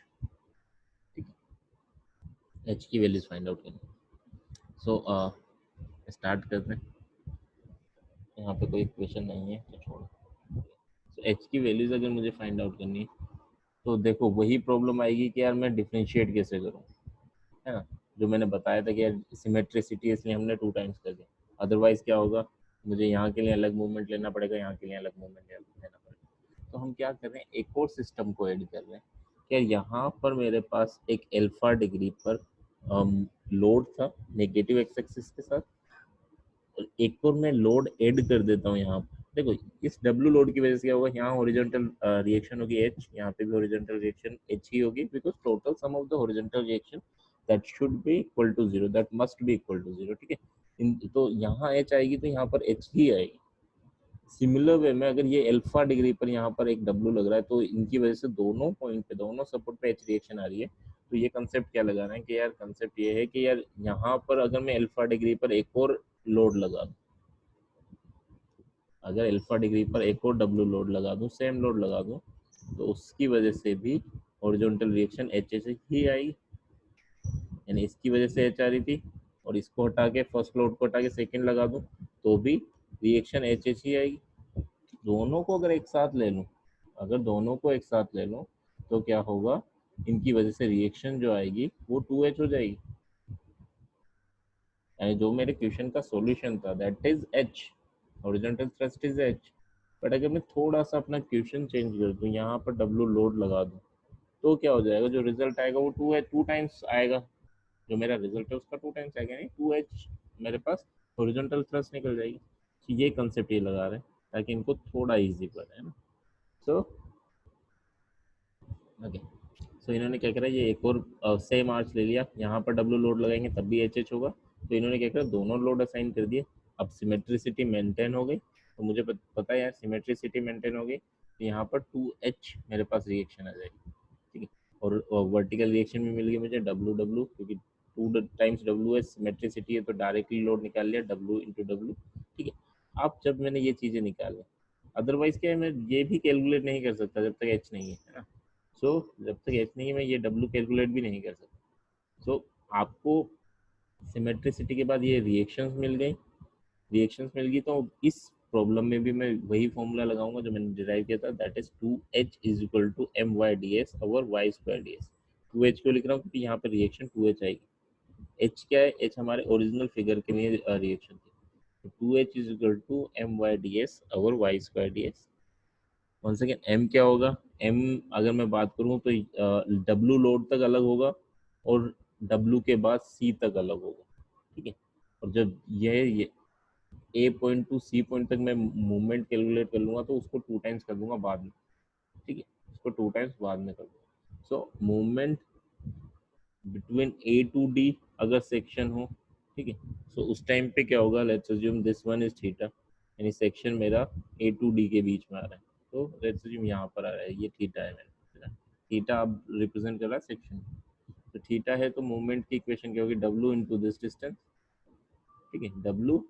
[SPEAKER 1] ठीक है, h की वैल्यूज फाइंड आउट करनी। सो स्टार्ट करते हैं। यहाँ पे कोई क्वेश्चन नहीं है तो छोड़ो। सो h की वैल्यूज अगर मुझे फाइंड आउट करनी है तो देखो वही प्रॉब्लम आएगी कि यार मैं डिफरेंशिएट कैसे करूँ, है ना। जो मैंने बताया था कि यार सिमेट्रिसिटी इसलिए हमने 2 टाइम्स कर दिया, अदरवाइज क्या होगा, मुझे यहाँ के लिए अलग मूवमेंट लेना पड़ेगा, यहाँ के लिए अलग मूवमेंट लेना पड़ेगा। तो हम क्या कर रहे हैं, एक और सिस्टम को ऐड कर रहे हैं कि यहाँ पर मेरे पास एक अल्फा डिग्री पर लोड था नेगेटिव एक्स एक्सिस के साथ, और एक और मैं लोड ऐड कर देता हूँ यहाँ पर। देखो इस डब्ल्यू लोड की वजह से क्या होगा, यहाँ हॉरिजॉन्टल रिएक्शन होगी एच, यहाँ पे भी हॉरिजॉन्टल रिएक्शन एच ही होगी, because total sum of the horizontal reaction that should be equal to zero, that must be equal to zero. ठीक है, तो यहाँ एच आएगी तो यहाँ पर एच ही आएगी। सिमिलर वे में अगर ये अल्फा डिग्री पर यहाँ पर एक डब्ल्यू लग रहा है तो इनकी वजह से दोनों पॉइंट पे, दोनों सपोर्ट पे एच रिएक्शन आ रही है। तो ये कंसेप्ट क्या लगा रहे हैं कि यार कंसेप्ट ये है कि यार यहाँ पर अगर मैं अल्फा डिग्री पर एक और लोड लगा दूं, अगर अल्फा डिग्री पर एक और डब्ल्यू लोड लगा दूं, सेम लोड लगा दूं, तो उसकी वजह से भी हॉरिजॉन्टल रिएक्शन एच से ही आएगी। यानी इसकी वजह से एच आ रही थी और इसको हटा के फर्स्ट लोड को हटा के सेकेंड लगा दूं तो भी रिएक्शन एच ही आएगी। दोनों को अगर एक साथ ले लूं, अगर दोनों को एक साथ ले लूं तो क्या होगा, इनकी वजह से रिएक्शन जो आएगी वो 2h हो जाएगी। यानी जो मेरे क्वेश्चन का सॉल्यूशन था that is h, horizontal thrust is h। But अगर मैं थोड़ा सा अपना क्वेश्चन चेंज कर दूं, यहाँ पर w लोड लगा दूं, तो क्या हो जाएगा, जो रिजल्ट आएगा वो 2h 2 टाइम्स आएगा। जो मेरा रिजल्ट है उसका 2 टाइम्स आएगा, यानी 2h मेरे पास हॉरिजॉन्टल थ्रस्ट निकल जाएगी। तो ये कंसेप्ट ये लगा रहे हैं ताकि इनको थोड़ा इजी पड़े, है ना। सो ओके, सो इन्होंने क्या करा, ये एक और सेम आर्च ले लिया, यहाँ पर डब्ल्यू लोड लगाएंगे तब भी एच एच होगा। तो इन्होंने क्या करा, दोनों लोड असाइन कर दिए। अब सिमेट्रिसिटी मेंटेन हो गई, तो मुझे पता है यार सिमेट्रिसिटी मेंटेन हो गई, तो यहाँ पर 2h मेरे पास रिएक्शन आ जाएगी। ठीक है, और वर्टिकल रिएक्शन भी मिल गई मुझे डब्ल्यू डब्ल्यू, क्योंकि 2 टाइम्स डब्ल्यू है, सिमेट्रिसिटी है तो डायरेक्टली लोड निकाल लिया डब्ल्यू इंटू डब्ल्यू। ठीक है, अब जब मैंने ये चीज़ें निकाली, अदरवाइज क्या है, मैं ये भी कैलकुलेट नहीं कर सकता जब तक एच नहीं है ना। सो जब तक एच नहीं है मैं ये डब्ल्यू कैलकुलेट भी नहीं कर सकता। सो आपको सिमेट्रिसिटी के बाद ये रिएक्शंस मिल गई, रिएक्शंस मिल गई, तो इस प्रॉब्लम में भी मैं वही फॉर्मूला लगाऊंगा जो मैंने डिराइव किया था, that is 2h is equal to M Y D S over y square D s. 2h को लिख रहा हूँ क्योंकि यहाँ पे रिएक्शन 2h आएगी। h क्या है, h हमारे ओरिजिनल फिगर के लिए रिएक्शन थी, तो 2h is equal to M Y D S over y square D s. One second, m क्या होगा, m अगर मैं बात करूँ तो w लोड तक अलग होगा और w के बाद c तक अलग होगा। ठीक है, और जब ये ए पॉइंट टू सी पॉइंट तक मैं मूवमेंट कैलकुलेट कर लूँगा तो उसको 2 टाइम्स कर दूंगा बाद में। ठीक है, उसको 2 टाइम्स बाद में कर दूंगा। So movement between A to D अगर सेक्शन हो, ठीक है, सो उस टाइम पे क्या होगा, let's assume this one is theta, यानी सेक्शन मेरा ए टू डी के बीच में आ रहा है, तो लेट्स अज्यूम यहाँ पर आ रहा है, ये थीटा है मेरा, थीटा अब रिप्रेजेंट कर रहा है सेक्शन। तो थीटा है तो मूवमेंट की इक्वेशन क्या होगी, डब्ल्यू इंटू दिस डिस्टेंस। ठीक है, डब्ल्यू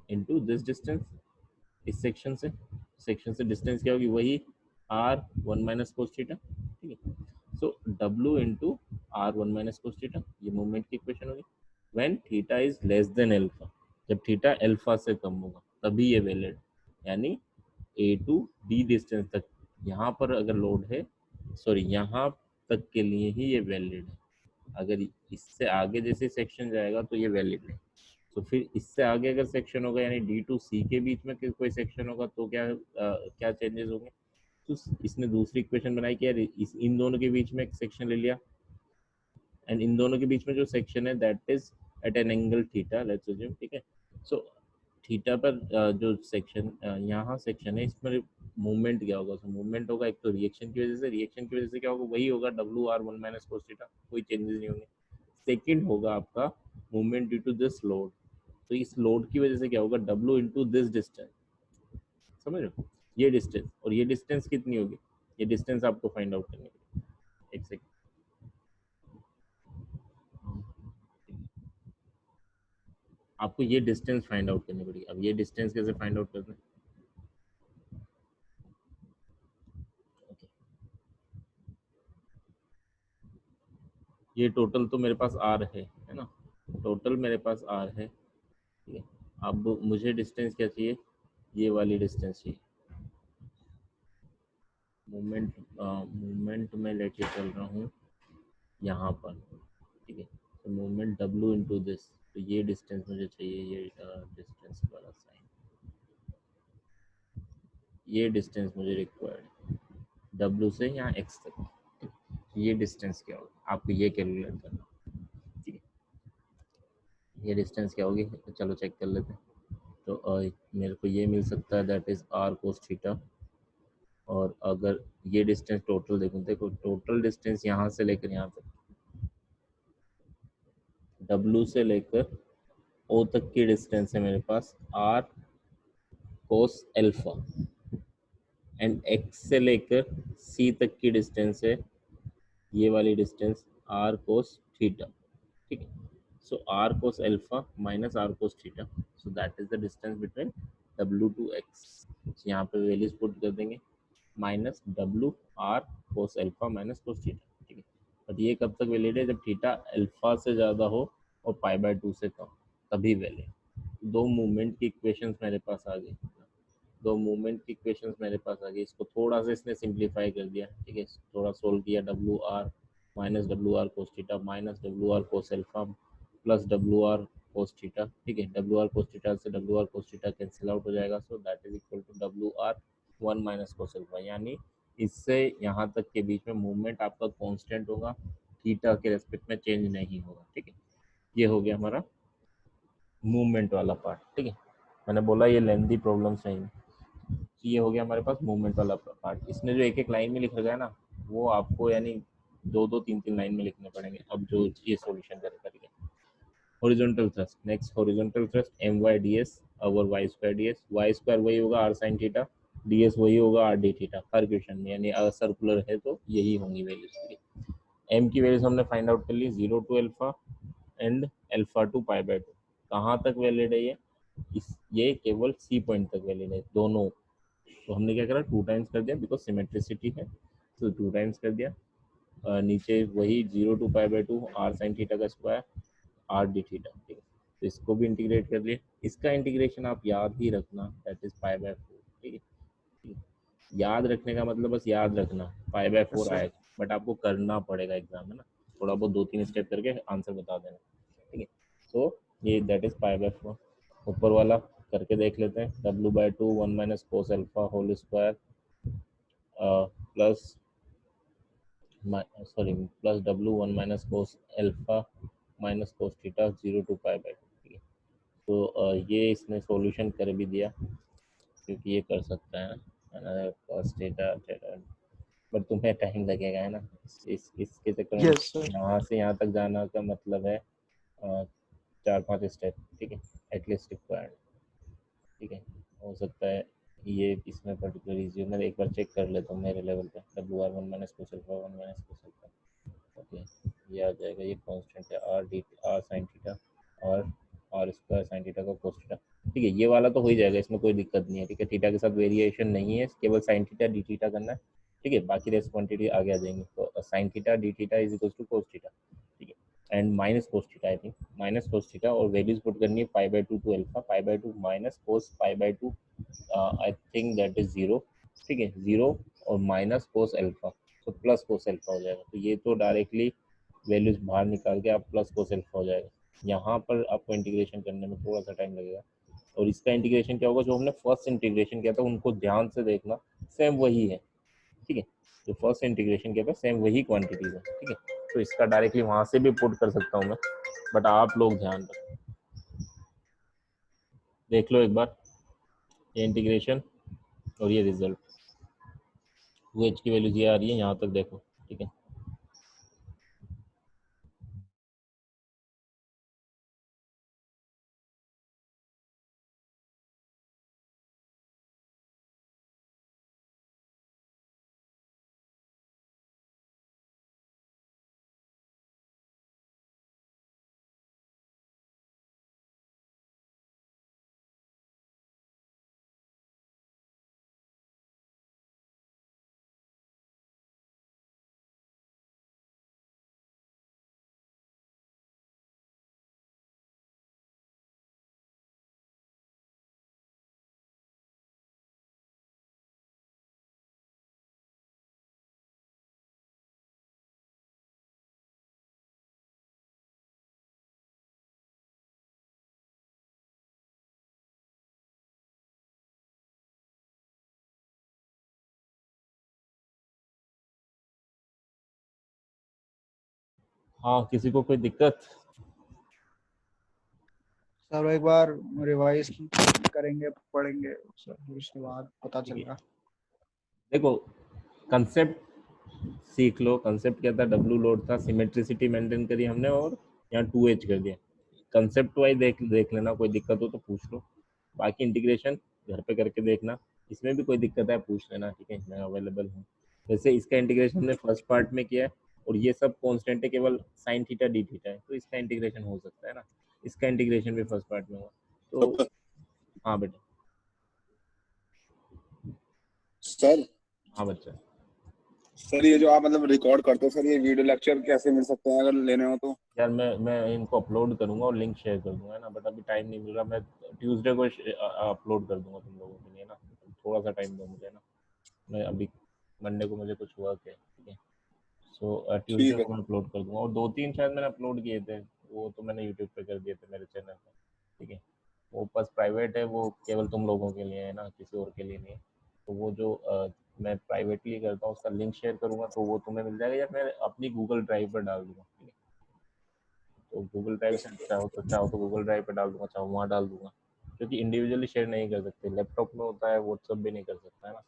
[SPEAKER 1] इंटू दिस डिस्टेंस, इस सेक्शन से डिस्टेंस क्या होगी, वही R one minus cos theta. ठीक है, so W into R one minus cos theta, ये मूवमेंट की इक्वेशन होगी। When theta is less than alpha, जब थीटा अल्फा से कम होगा तभी ये वैलिड, यानी ए टू डी डिस्टेंस तक यहाँ पर अगर लोड है, सॉरी यहाँ तक के लिए ही ये वैलिड है। अगर इससे आगे जैसे सेक्शन जाएगा तो ये वैलिड नहीं। तो फिर इससे आगे अगर सेक्शन होगा, यानी डी टू सी के बीच में कोई सेक्शन होगा, तो क्या चेंजेस होंगे। तो इसने दूसरी इक्वेशन बनाई कि यार इन दोनों के बीच में एक सेक्शन ले लिया, एंड इन दोनों के बीच में जो सेक्शन है that is at an angle theta, let's assume. ठीक है, सो थीटा पर जो सेक्शन यहाँ सेक्शन है इसमें मूवमेंट क्या होगा, तो मूवमेंट होगा एक तो रिएक्शन की वजह से, रिएक्शन की वजह से क्या होगा, वही होगा W R one minus cos theta, कोई चेंजेस नहीं होंगे। सेकेंड होगा आपका movement due to this load, तो इस लोड की वजह से क्या होगा, डब्ल्यू इंटू दिस डिस्टेंस, समझ रहे हो, ये डिस्टेंस, और ये डिस्टेंस कितनी होगी, ये डिस्टेंस आपको फाइंड आउट करनी है। एक सेकेंड, आपको ये डिस्टेंस फाइंड आउट करनी पड़ेगी। अब ये डिस्टेंस कैसे फाइंड आउट करते हैं? Okay. ये टोटल तो मेरे पास आर है ना, टोटल मेरे पास आर है, ठीक है। अब मुझे डिस्टेंस क्या चाहिए? ये वाली डिस्टेंस चाहिए। मूवमेंट में लेके चल रहा हूँ यहाँ पर, ठीक है। तो मूवमेंट W इंटू दिस, तो ये डिस्टेंस मुझे चाहिए, ये डिस्टेंस वाला साइन, ये डिस्टेंस मुझे रिक्वायर्ड है W से यहाँ X तक। ये डिस्टेंस क्या होगा आपको ये कैलकुलेट करना, ठीक है। ये डिस्टेंस क्या होगी, चलो चेक कर लेते हैं। तो मेरे को ये मिल सकता है, that is R cos theta. और अगर ये डिस्टेंस टोटल देखो टोटल डिस्टेंस यहाँ से लेकर यहाँ तक, W से लेकर O तक की डिस्टेंस है मेरे पास R cos alpha, and X से लेकर C तक की डिस्टेंस है ये वाली डिस्टेंस R cos थीटा, ठीक है। So R cos alpha minus R cos theta, so that is the distance between W to X। यहाँ पे वैल्यूज पुट कर देंगे, minus W R cos alpha minus cos theta, ठीक है। But ये कब तक वैलिड है? जब थीटा अल्फा से ज़्यादा हो और पाई बाय 2 से कम, तभी वैलिड। दो मूवमेंट की इक्वेशंस मेरे पास आ गई, दो मूवमेंट की इक्वेशंस मेरे पास आ गई। इसको थोड़ा सा इसने सिंप्लीफाई कर दिया, ठीक है, थोड़ा सोल्व किया। W R minus W R cos theta minus W R cos alpha plus W R cos theta, ठीक है। डब्ल्यू आर कोस थीटा से W R cos theta cancel out हो जाएगा, so that is equal to W R 1 minus cos alpha, यानी इससे यहाँ तक के बीच में मूवमेंट आपका कांस्टेंट होगा, थीटा के रेस्पेक्ट में चेंज नहीं होगा, ठीक है। ये हो गया हमारा मूवमेंट वाला पार्ट, ठीक है। मैंने बोला ये लेंथी प्रॉब्लम्स नहीं, तो ये हो गया हमारे पास मूवमेंट वाला पार्ट। इसने जो एक एक लाइन में लिख रखा है ना, वो आपको यानी दो दो तीन तीन लाइन में लिखने पड़ेंगे अब जो ये सॉल्यूशन करेगा, ठीक है। Horizontal thrust, next horizontal thrust M Y D S और Y square D S. Y square वही होगा R sine theta, D S वही होगा आर डी थीटा हर क्वेश्चन में, यानी अगर सर्कुलर है तो यही होंगी वैल्यूज, ठीक है। एम की वैल्यूज हमने फाइंड आउट कर ली, 0 to alpha and alpha to pi by 2। कहाँ तक वैलिड है ये? ये केवल सी पॉइंट तक वैलिड है दोनों। तो हमने क्या करा, 2 टाइम्स कर दिया, बिकॉज सिमेट्रिसिटी है, तो 2 टाइम्स कर दिया। नीचे वही 0 to pi by 2 R sine theta का स्क्वायर आर डी थीटा, ठीक है। तो इसको भी इंटीग्रेट कर लिए। इसका इंटीग्रेशन आप याद ही रखना, दैट इज पाई बाय 4, ठीक है। ठीक है? याद रखने का मतलब बस याद रखना पाई बाय 4
[SPEAKER 3] सर
[SPEAKER 1] आएगा, बट आपको करना पड़ेगा एग्जाम में ना, थोड़ा बहुत 2-3 स्टेप करके आंसर बता देना, ठीक है। तो ये दैट इज पाई बाय 4। ऊपर वाला करके देख लेते हैं, W by 2 1 minus cos alpha whole square plus plus W 1 minus cos alpha minus cos theta 0 to pi by 2, ठीक है। तो ये इसने सॉल्यूशन कर भी दिया, क्योंकि ये कर सकता है ना cos थीटा थीटा, बट तुम्हें टाइम लगेगा, है ना। इसके चक्कर में
[SPEAKER 3] यस सर
[SPEAKER 1] यहाँ से यहाँ तक जाना का मतलब है 4-5 स्टेप, ठीक है, एटलीस्ट रिक्वायर्ड, ठीक है। हो सकता है ये इसमें पर्टिकुलर इजी, मैं एक बार चेक कर लेता हूँ मेरे लेवल पे। W R 1 minus cos alpha 1 minus cos alpha, okay, ये आ जाएगा। ये कांस्टेंट है R D R sine theta और आर स्क्वायर साइन थीटा का कोस थीटा, ठीक है। ये वाला तो हो ही जाएगा, इसमें कोई दिक्कत नहीं है, ठीक है। थीटा के साथ वेरिएशन नहीं है, केवल साइन थीटा डी थीटा करना है, ठीक है। बाकी रेस्ट क्वांटिटी आगे आ जाएंगे। तो sine theta D theta is equal to cos theta, ठीक है, and minus cos theta, I think minus cos theta, और वैल्यूज पुट करनी है pi by 2 to alpha, pi by 2 minus cos pi by 2, I think that is 0, ठीक है, 0 और minus cos alpha, तो plus cos alpha हो जाएगा। तो ये तो डायरेक्टली वैल्यूज बाहर निकाल के आप प्लस कोस अल्फा हो जाएगा। यहाँ पर आपको इंटीग्रेशन करने में थोड़ा सा टाइम लगेगा, और इसका इंटीग्रेशन क्या होगा, जो हमने फर्स्ट इंटीग्रेशन किया था उनको ध्यान से देखना, सेम वही है, ठीक है। जो फर्स्ट इंटीग्रेशन किया था सेम वही क्वांटिटीज है, ठीक है। तो इसका डायरेक्टली वहां से भी पुट कर सकता हूँ मैं, बट आप लोग ध्यान रखें। देख लो एक बार ये इंटीग्रेशन और ये रिजल्ट, OH की वैल्यूज ये आ रही है, यहाँ तक देखो, ठीक है। हाँ, किसी को कोई दिक्कत?
[SPEAKER 3] सर एक बार रिवाइज करेंगे, पढ़ेंगे सर, उसके बाद पता चलेगा।
[SPEAKER 1] देखो कंसेप्ट सीख लो। कंसेप्ट क्या था? डब्ल्यू लोड था, सिमेट्रिसिटी मेंटेन करी हमने और यहाँ 2h कर दिया। कंसेप्ट वाइज देख लेना, कोई दिक्कत हो तो पूछ लो। बाकी इंटीग्रेशन घर पे करके देखना, इसमें भी कोई दिक्कत है पूछ लेना, ठीक है, मैं अवेलेबल हूँ। वैसे इसका इंटीग्रेशन हमने फर्स्ट पार्ट में किया है और ये सब कॉन्स्टेंट है, केवल साइन थीटा डी थीटा है, तो इसका इंटीग्रेशन हो सकता है ना। इसका इंटीग्रेशन भी फर्स्ट पार्ट में हुआ तो हाँ बेटा।
[SPEAKER 4] सर
[SPEAKER 1] हाँ बच्चा।
[SPEAKER 4] सर ये जो आप मतलब रिकॉर्ड करते हो सर, ये वीडियो लेक्चर कैसे मिल सकते हैं अगर लेने हो तो?
[SPEAKER 1] यार मैं इनको अपलोड करूंगा और लिंक शेयर कर दूंगा, है ना, बट अभी टाइम नहीं मिल रहा। मैं ट्यूसडे को अपलोड कर दूंगा तुम लोगों के लिए ना, थोड़ा सा टाइम दो मुझे ना। मैं अभी मंडे को मुझे कुछ वर्क है, ठीक है। सो ट्यूसडे
[SPEAKER 4] ठीक है।
[SPEAKER 1] को मैं अपलोड कर दूंगा। और 2-3 शायद मैंने अपलोड किए थे, वो तो मैंने यूट्यूब पे कर दिए थे मेरे चैनल पे, ठीक है। वो बस प्राइवेट है, वो केवल तुम लोगों के लिए है ना, किसी और के लिए नहीं है। तो वो जो मैं प्राइवेटली करता हूँ उसका लिंक शेयर करूँगा तो वो तुम्हें मिल जाएगा, या मैं अपनी गूगल ड्राइव पर डाल दूँगा, ठीक है। तो गूगल ड्राइव से चाहो तो गूगल ड्राइव पे डाल दूंगा, चाहो वहाँ डाल दूंगा, क्योंकि इंडिविजुअली शेयर नहीं कर सकते। लैपटॉप में होता है, व्हाट्सअप भी नहीं कर सकता है ना,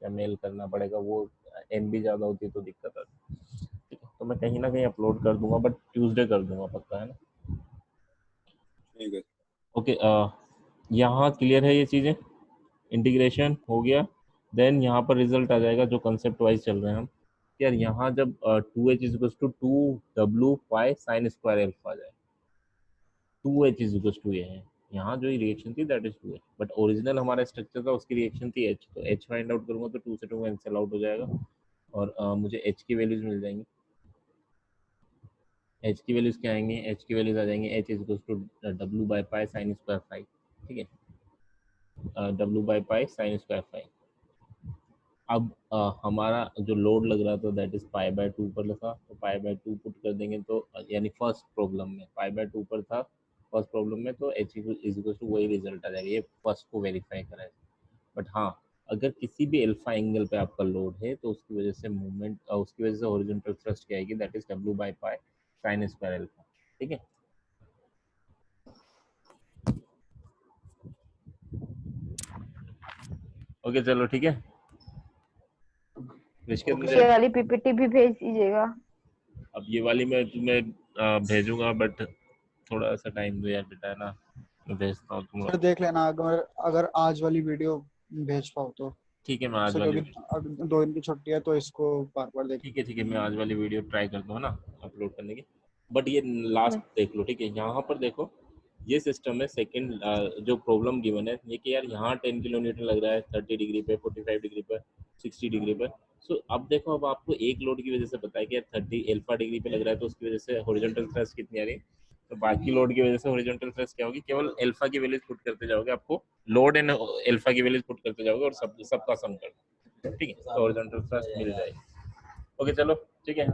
[SPEAKER 1] या मेल करना पड़ेगा, वो MB ज़्यादा होती है तो दिक्कत आती है, ठीक है। तो मैं कहीं ना कहीं अपलोड कर दूंगा, बट ट्यूसडे कर दूंगा पक्का, है ना।
[SPEAKER 4] ठीक है।
[SPEAKER 1] ओके, यहाँ क्लियर है ये चीज़ें, इंटीग्रेशन हो गया। देन यहाँ पर रिजल्ट आ जाएगा जो कंसेप्ट वाइज चल रहे हैं हम। यार यहाँ जब 2h is equals to 2w pi sine square alpha आ जाए, 2h इज इक्वल्स टू ये है, यहाँ जो रिएक्शन थी that is 2h, but original हमारा स्ट्रक्चर था उसकी रिएक्शन थी h, तो h फाइंड आउट करूंगा तो 2 से 2 कैंसिल आउट हो जाएगा और मुझे h की वैल्यूज मिल जाएंगी। h की वैल्यूज क्या आएंगी? h की वैल्यूज आ जाएंगी h is equals to w by pi sine square phi, ठीक है, w by pi sine square phi. अब हमारा जो लोड लग रहा था दैट इज पाई बाय 2 पर था, तो पाई बाय 2 पुट कर देंगे तो यानी फर्स्ट प्रॉब्लम में पाई बाय 2 पर था फर्स्ट प्रॉब्लम में, तो h इज इक्वल टू वही रिजल्ट आ जाएगा, ये फर्स्ट को वेरीफाई करा है। बट हाँ, अगर किसी भी अल्फा एंगल पे आपका लोड है तो उसकी वजह से मूवमेंट, उसकी वजह से हॉरिजॉन्टल थ्रस्ट क्या आएगी, that is w by pi sine square alpha, ठीक है। ओके चलो ठीक है। ऋषिकेश
[SPEAKER 3] ओके
[SPEAKER 1] मुझे
[SPEAKER 2] ये वाली पीपीटी भी भेज दीजिएगा।
[SPEAKER 1] अब ये वाली मैं तुम्हें भेजूंगा, बट थोड़ा सा टाइम दो यार बेटा, है ना, मैं भेजता हूँ तुम
[SPEAKER 3] सर
[SPEAKER 1] लोग।
[SPEAKER 3] देख लेना, अगर अगर आज वाली वीडियो भेज पाओ तो।
[SPEAKER 1] ठीक है, मैं आज
[SPEAKER 3] सर
[SPEAKER 1] वाली
[SPEAKER 3] क्योंकि 2 दिन की छुट्टी है तो इसको बार बार देख।
[SPEAKER 1] ठीक है मैं आज वाली वीडियो ट्राई करता हूँ ना अपलोड करने की। बट ये लास्ट देख लो, ठीक है, यहाँ पर देखो ये सिस्टम है। सेकंड जो प्रॉब्लम गिवन है ये कि यार यहाँ 10 किलो न्यूटन लग रहा है 30 डिग्री पे, 45 डिग्री पर, 60 डिग्री पर। सो अब देखो, अब आपको एक लोड की वजह से पता है कि यार 30 अल्फा डिग्री पे लग रहा है, तो उसकी वजह से हॉरिजॉन्टल थ्रस्ट कितनी आ रही है, तो बाकी लोड की वजह से हॉरिजॉन्टल थ्रस्ट क्या होगी, केवल अल्फा की वैल्यूज पुट करते जाओगे, आपको लोड एंड अल्फा की वैल्यूज पुट करते जाओगे और सबका सम कर दो, ठीक है, तो हॉरिजॉन्टल थ्रस्ट मिल जाएगी। ओके चलो ठीक है।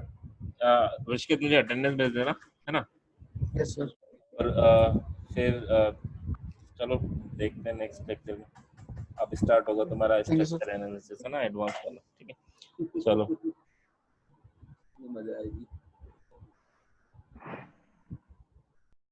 [SPEAKER 1] ऋषिकेश मुझे अटेंडेंस भेज देना, है ना।
[SPEAKER 3] Yes sir.
[SPEAKER 1] और फिर चलो देखते हैं नेक्स्ट लेक्चर में। अब स्टार्ट होगा तुम्हारा
[SPEAKER 3] thank you sir.
[SPEAKER 1] Structure analysis, है ना, एडवांस वाला, ठीक है। चलो
[SPEAKER 4] मजा आएगी।